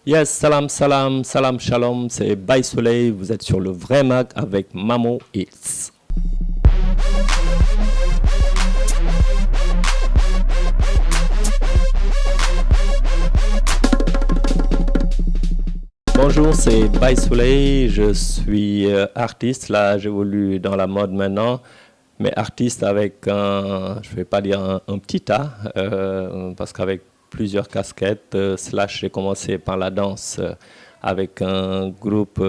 Yes, salam, salam, salam, shalom, c'est Baye Soleil, vous êtes sur le vrai mag avec Mamo Hits. Bonjour, c'est Baye Soleil, je suis artiste, là j'évolue dans la mode maintenant, mais artiste avec un, je ne vais pas dire un petit A, parce qu'avec plusieurs casquettes, slash j'ai commencé par la danse avec un groupe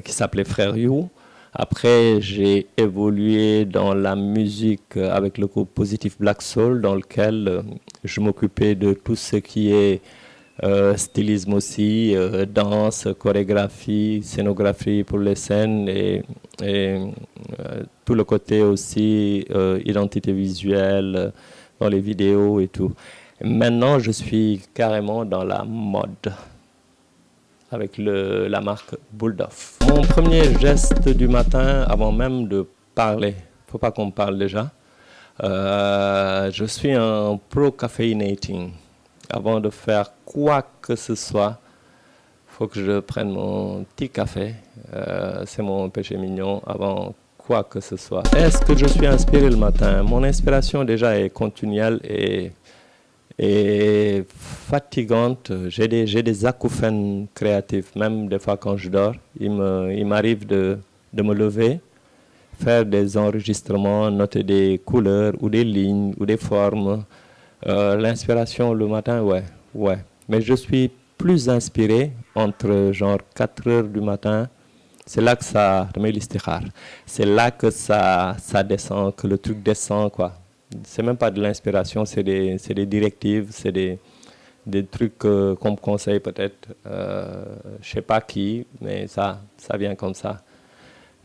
qui s'appelait Frère You. Après, j'ai évolué dans la musique avec le groupe Positive Black Soul, dans lequel je m'occupais de tout ce qui est stylisme aussi, danse, chorégraphie, scénographie pour les scènes et tout le côté aussi identité visuelle dans les vidéos et tout. Maintenant, je suis carrément dans la mode avec la marque Bulldove. Mon premier geste du matin, avant même de parler, il ne faut pas qu'on parle déjà, je suis un pro-caffeinating. Avant de faire quoi que ce soit, il faut que je prenne mon petit café. C'est mon péché mignon avant quoi que ce soit. Est-ce que je suis inspiré le matin? Mon inspiration déjà est continuelle et fatigante. J'ai des acouphènes créatifs, même des fois quand je dors. Il m'arrive de me lever, faire des enregistrements, noter des couleurs ou des lignes ou des formes. L'inspiration le matin, ouais. Mais je suis plus inspiré entre genre 4 heures du matin. C'est là que c'est là que ça descend, que le truc descend, quoi. C'est même pas de l'inspiration, c'est des directives, c'est des trucs qu'on me conseille peut-être. Je sais pas qui, mais ça vient comme ça.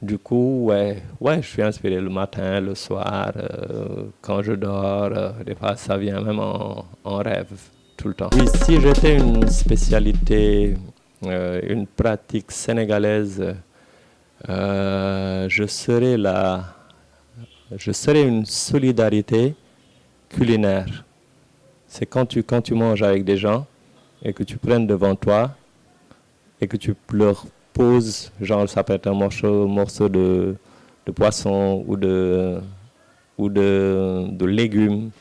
Du coup, ouais, je suis inspiré le matin, le soir, quand je dors. Des fois, ça vient même en rêve tout le temps. Oui, si j'étais une spécialité, une pratique sénégalaise, je serais une solidarité culinaire. C'est quand tu manges avec des gens et que tu prennes devant toi et que tu leur poses, genre ça peut être un morceau de poisson ou de légumes.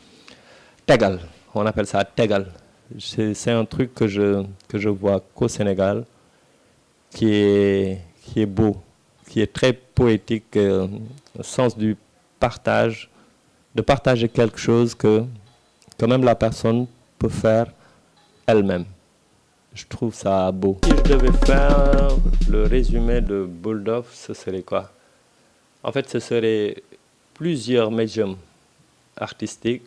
Tegal, on appelle ça tegal. C'est un truc que je vois qu'au Sénégal, qui est beau, qui est très poétique, au sens du partage, de partager quelque chose que même la personne peut faire elle-même. Je trouve ça beau. Si je devais faire le résumé de Bulldove, ce serait quoi? En fait, ce serait plusieurs médiums artistiques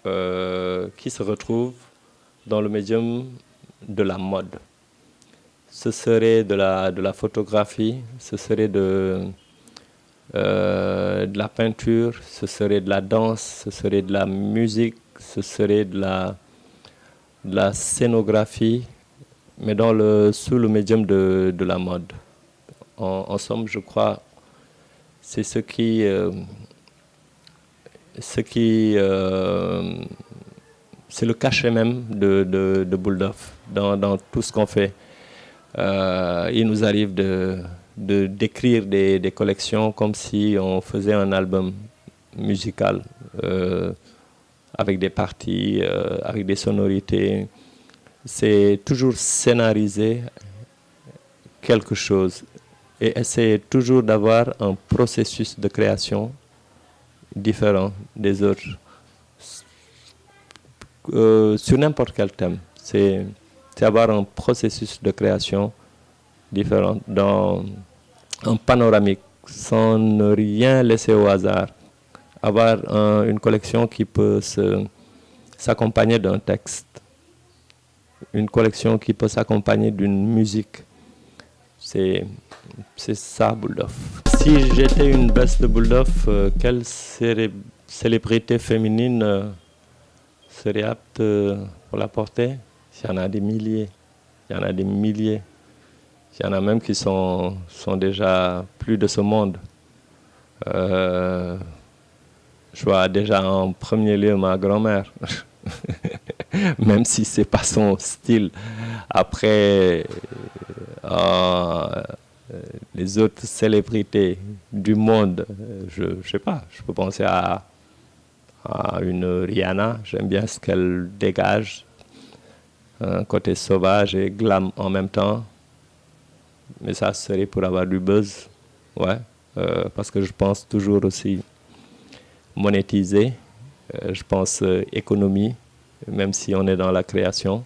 qui se retrouvent dans le médium de la mode. Ce serait de la photographie, ce serait de la peinture, ce serait de la danse, ce serait de la musique, ce serait de la scénographie, mais sous le médium de la mode. En somme, je crois, c'est c'est le cachet même de Bulldove dans tout ce qu'on fait. Il nous arrive d'écrire des collections comme si on faisait un album musical avec des parties, avec des sonorités. C'est toujours scénariser quelque chose et essayer toujours d'avoir un processus de création différent des autres sur n'importe quel thème. C'est avoir un processus de création différent dans un panoramique sans ne rien laisser au hasard. Avoir une collection qui peut s'accompagner d'un texte, une collection qui peut s'accompagner d'une musique. C'est ça, Bulldove. Si j'étais une veste de Bulldove, quelle célébrité féminine serait apte pour la porter? Il y en a des milliers. Il y en a des milliers. Il y en a même qui sont déjà plus de ce monde. Je vois déjà en premier lieu ma grand-mère. même si c'est pas son style. Après, les autres célébrités du monde, je sais pas, je peux penser à une Rihanna, j'aime bien ce qu'elle dégage, un côté sauvage et glam en même temps, mais ça serait pour avoir du buzz, ouais, parce que je pense toujours aussi monétiser, je pense économie, même si on est dans la création.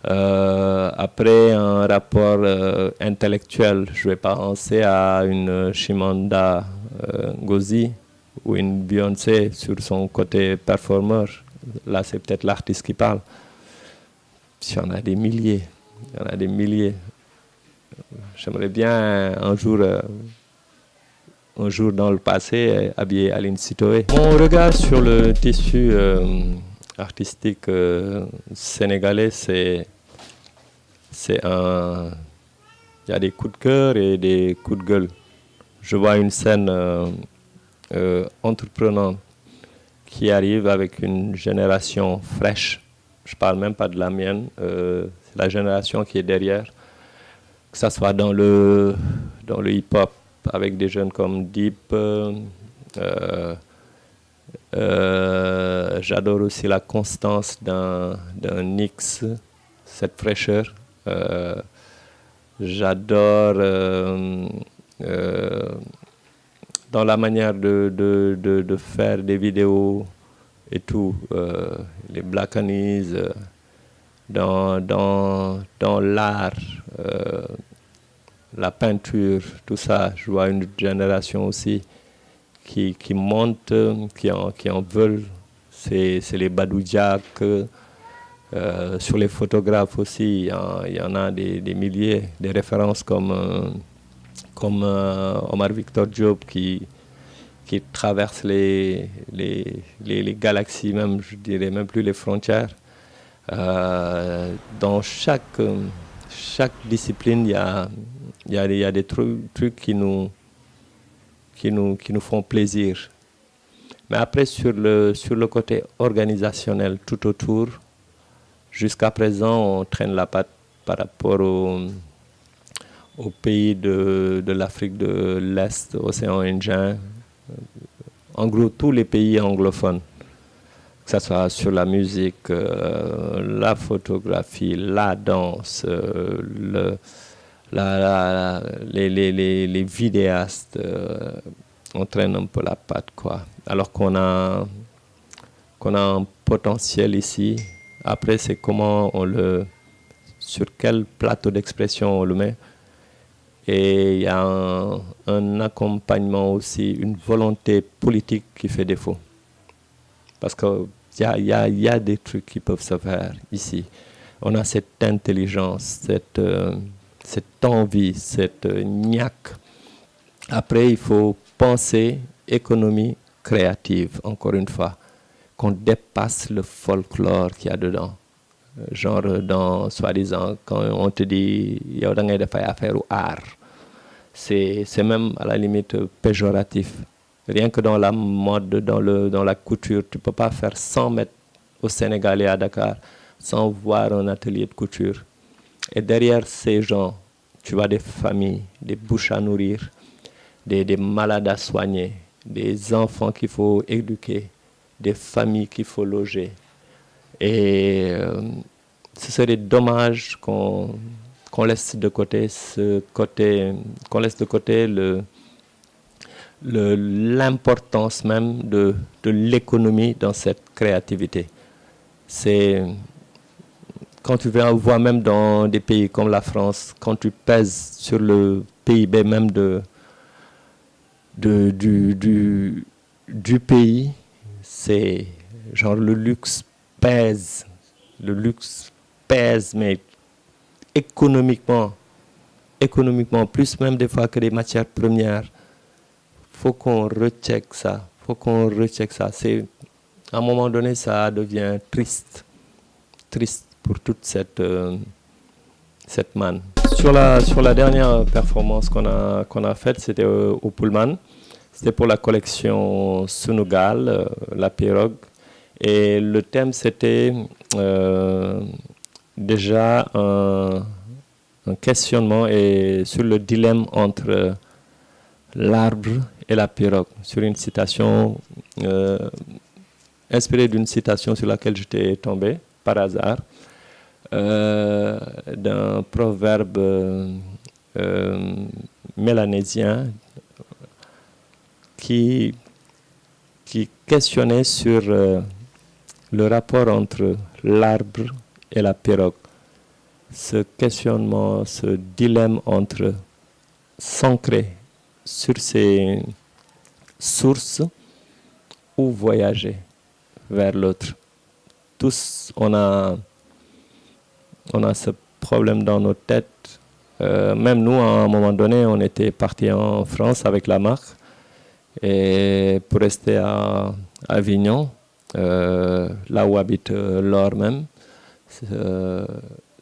Après, un rapport intellectuel, je vais pas penser à une Chimamanda Ngozi ou une Beyoncé sur son côté performeur. Là, c'est peut-être l'artiste qui parle. Il y en a des milliers. Il y en a des milliers. J'aimerais bien un jour dans le passé habiller Aline Sitoé. Mon regard sur le tissu artistique sénégalais, c'est un... Il y a des coups de cœur et des coups de gueule. Je vois une scène entreprenante qui arrive avec une génération fraîche. Je ne parle même pas de la mienne, c'est la génération qui est derrière. Que ce soit dans le hip-hop, avec des jeunes comme Deep. J'adore aussi la constance d'un Nix, cette fraîcheur. J'adore dans la manière de faire des vidéos et tout, les Black Anis, dans l'art, la peinture, tout ça. Je vois une génération aussi qui monte, qui en veulent. C'est les Badou Jack. Sur les photographes aussi, il y en a des milliers, des références comme Omar Victor Diop qui traverse les galaxies, même, je dirais même plus les frontières. Dans chaque discipline, il y a des trucs qui nous font plaisir. Mais après, sur le côté organisationnel tout autour, jusqu'à présent, on traîne la patte par rapport aux pays de l'Afrique de l'Est, océan Indien, en gros tous les pays anglophones, que ce soit sur la musique, la photographie, la danse, les vidéastes, on traîne un peu la patte, quoi. Alors qu'on a un potentiel ici. Après, c'est comment sur quel plateau d'expression on le met. Et il y a un accompagnement aussi, une volonté politique qui fait défaut. Parce qu'il y a des trucs qui peuvent se faire ici. On a cette intelligence, cette envie, cette niaque. Après, il faut penser économie créative, encore une fois, qu'on dépasse le folklore qu'il y a dedans. Genre, soi-disant, quand on te dit « yow da ngay def ay affaire ou art », c'est même à la limite péjoratif. Rien que dans la mode, dans la couture, tu ne peux pas faire 100 mètres au Sénégal et à Dakar sans voir un atelier de couture. Et derrière ces gens, tu vois des familles, des bouches à nourrir, des malades à soigner, des enfants qu'il faut éduquer, des familles qu'il faut loger. Et ce serait dommage qu'on laisse de côté qu'on laisse de côté l'importance même de l'économie dans cette créativité. C'est quand tu vois même dans des pays comme la France, quand tu pèses sur le PIB même du pays, c'est genre le luxe pèse, mais économiquement, plus même des fois que les matières premières. Faut qu'on recheck ça. C'est, à un moment donné, ça devient triste pour toute cette manne. Sur la dernière performance qu'on a faite, c'était au Pullman. C'était pour la collection Sunugal, la pirogue. Et le thème, c'était déjà un questionnement sur le dilemme entre l'arbre et la pirogue, sur une citation inspirée d'une citation sur laquelle j'étais tombé par hasard, d'un proverbe mélanésien qui questionnait sur le rapport entre l'arbre et la pirogue. Ce questionnement, ce dilemme entre s'ancrer sur ses sources ou voyager vers l'autre. Tous, on a ce problème dans nos têtes. Même nous, à un moment donné, on était partis en France avec la marque et pour rester à Avignon, là où habite Laure même.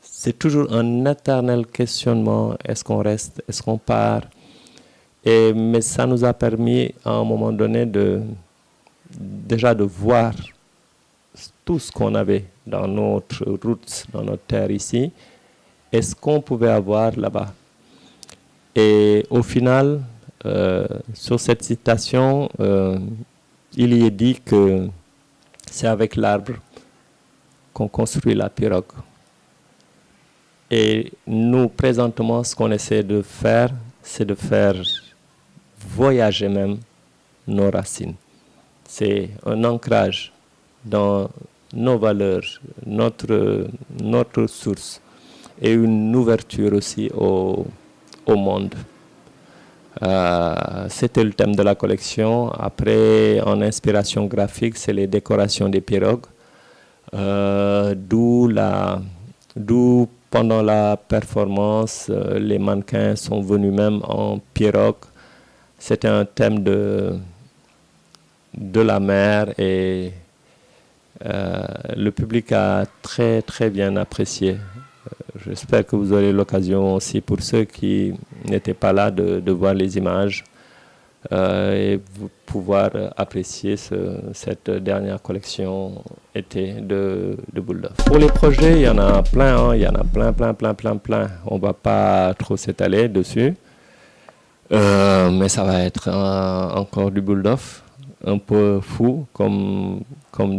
C'est toujours un éternel questionnement. Est-ce qu'on reste? Est-ce qu'on part? Mais ça nous a permis, à un moment donné, déjà de voir tout ce qu'on avait dans notre route, dans notre terre ici, et ce qu'on pouvait avoir là-bas. Et au final, sur cette citation, il y est dit que c'est avec l'arbre qu'on construit la pirogue. Et nous, présentement, ce qu'on essaie de faire, c'est de faire voyager même nos racines. C'est un ancrage dans nos valeurs, notre source, et une ouverture aussi au monde. C'était le thème de la collection. Après, en inspiration graphique, c'est les décorations des pirogues. D'où pendant la performance, les mannequins sont venus même en pirogue. C'était un thème de la mer et le public a très très bien apprécié. J'espère que vous aurez l'occasion aussi, pour ceux qui n'étaient pas là, de voir les images et pouvoir apprécier cette dernière collection été de Boule d'Œuf. Pour les projets, il y en a plein, hein, il y en a plein. On ne va pas trop s'étaler dessus, mais ça va être encore du Boule d'Œuf, un peu fou comme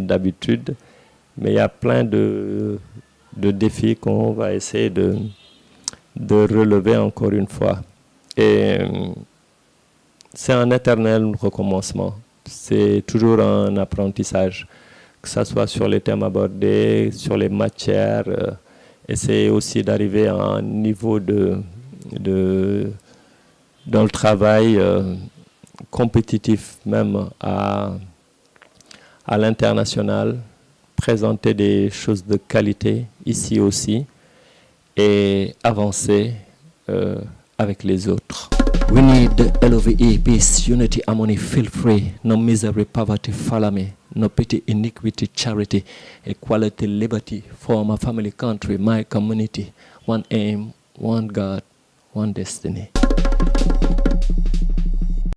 d'habitude, mais il y a plein de défis qu'on va essayer de relever encore une fois. Et c'est un éternel recommencement. C'est toujours un apprentissage, que ce soit sur les thèmes abordés, sur les matières. Essayer aussi d'arriver à un niveau dans le travail compétitif, même à l'international. Présenter des choses de qualité ici aussi et avancer avec les autres. We need LOVE, peace, unity, harmony, feel free. No misery, poverty, follow me. No pity, iniquity, charity, equality, liberty for my family, country, my community. One aim, one God, one destiny.